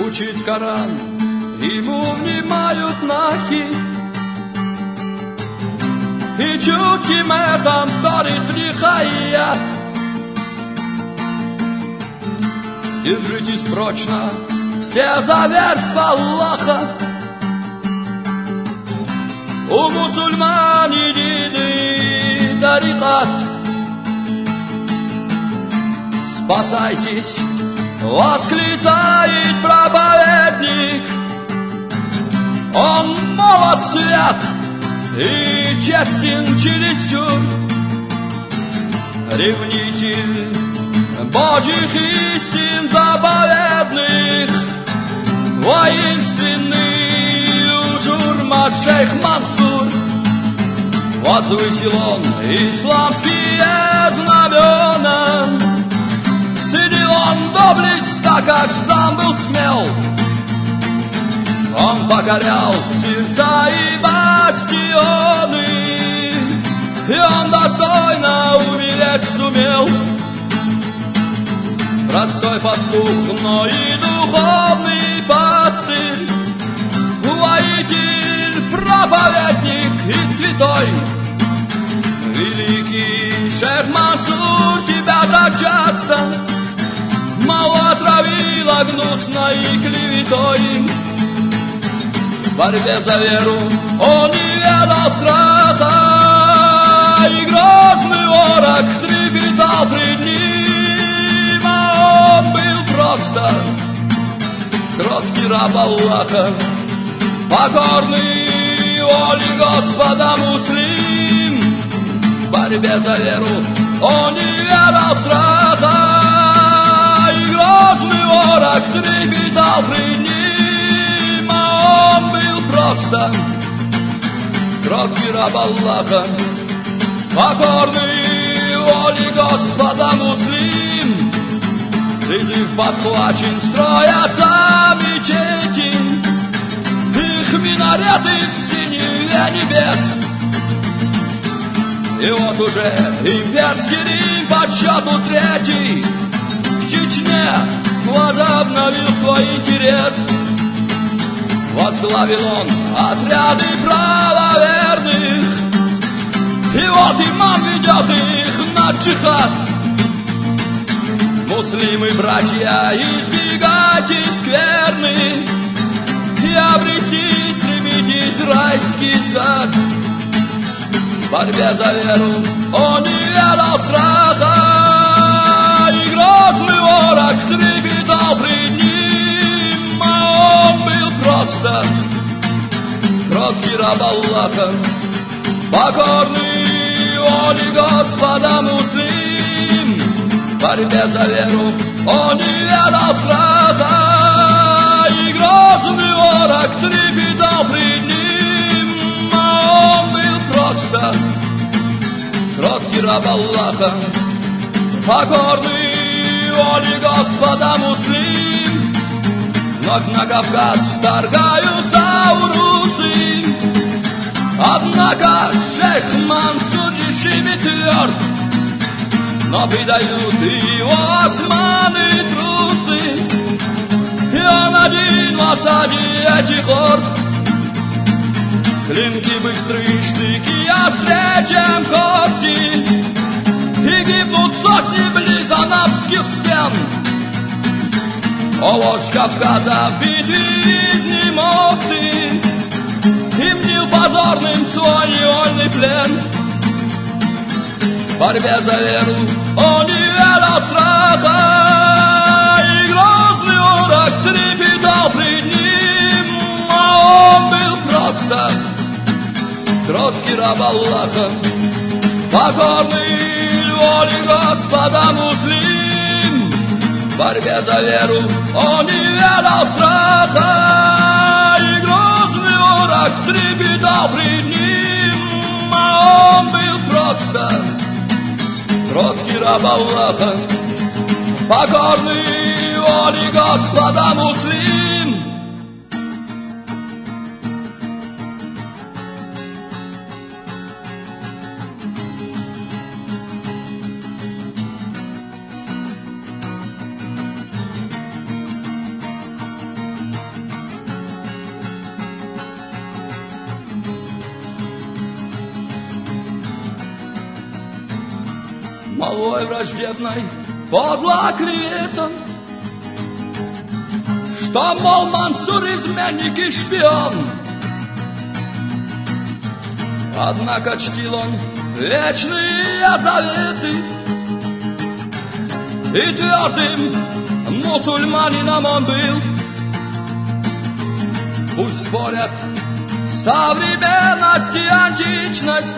учит Коран, ему внимают нахи, и чутким эхом вторит в них аят. Держитесь прочно все за верство Аллаха. У мусульман единый тарикат. Спасайтесь, восклицает проповедник. Он молод свят и честен чересчур, ревнитель Божьих истин заповедных, воинственный ужурма шейх Мансур. Возвысил он исламские знамена, ценил он доблесть, так как сам был смел. Он покорял сердца и бастионы, и он достойно умереть сумел. Простой пастух, но и духовный пастырь, воитель, проповедник и святой. Великий шейх Мансур, тебя так часто мало отравила гнусной клеветой. В борьбе за веру он не ведал страха, и грозный ворог трепетал пред ним, а он был просто кроткий раб Аллаха, покорный воле Господа муслим. В борьбе за веру он не ведал страха, и грозный ворог трепетал пред ним, а он был просто кроткий раб Аллаха, покорный воле Господа муслим. Призыв подхвачен, строятся мечети, их минареты в синеве небес. И вот уже имперский Рим по счету третий к Чечне возобновил свой интерес. Возглавил он отряды правоверных, и вот имам ведет их на джихад. Муслимы, братья, избегайте скверны и обрести стремитесь райский сад. В борьбе за веру он не ведал страха, и грозный ворог трепетал пред ним, а он был просто кроткий раб Аллаха, покорный воле Господа муслим. В борьбе за веру он не ведал страха, и грозный ворог трепетал пред ним, а он был просто кроткий раб Аллаха, покорный воле Господа муслим. Вновь на Кавказ вторгаются урусы, однако шейх Мансур решим и тверд, но предают его османы трусы, и он один в осаде этих орд. Клинки быстрые, штыки острее, чем когти, и гибнут сотни близ анапских стен. О, вождь Кавказа в битве изнемог ты, и мнил позорным свой невольный плен. В борьбе за веру он не ведал страха, и грозный ворог трепетал пред ним, а он был просто кроткий раб Аллаха, покорный воле Господа муслим. В борьбе за веру он не ведал страха, и грозный ворог трепетал пред ним, а он был просто кроткий раб Аллаха, покорный воле Господа муслим. малой враждебной подло критом, что, мол, Мансур изменник и шпион. Однако чтил он вечные заветы и твердым мусульманином он был. Пусть спорят современность и античность,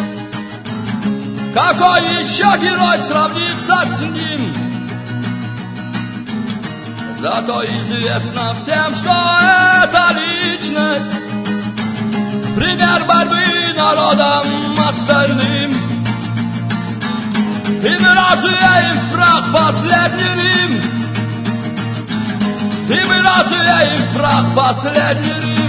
какой еще герой сравнится с ним? Зато известно всем, что это личность, пример борьбы народом остальным. И мы развеем в прах последний Рим, и мы развеем в прах последний Рим.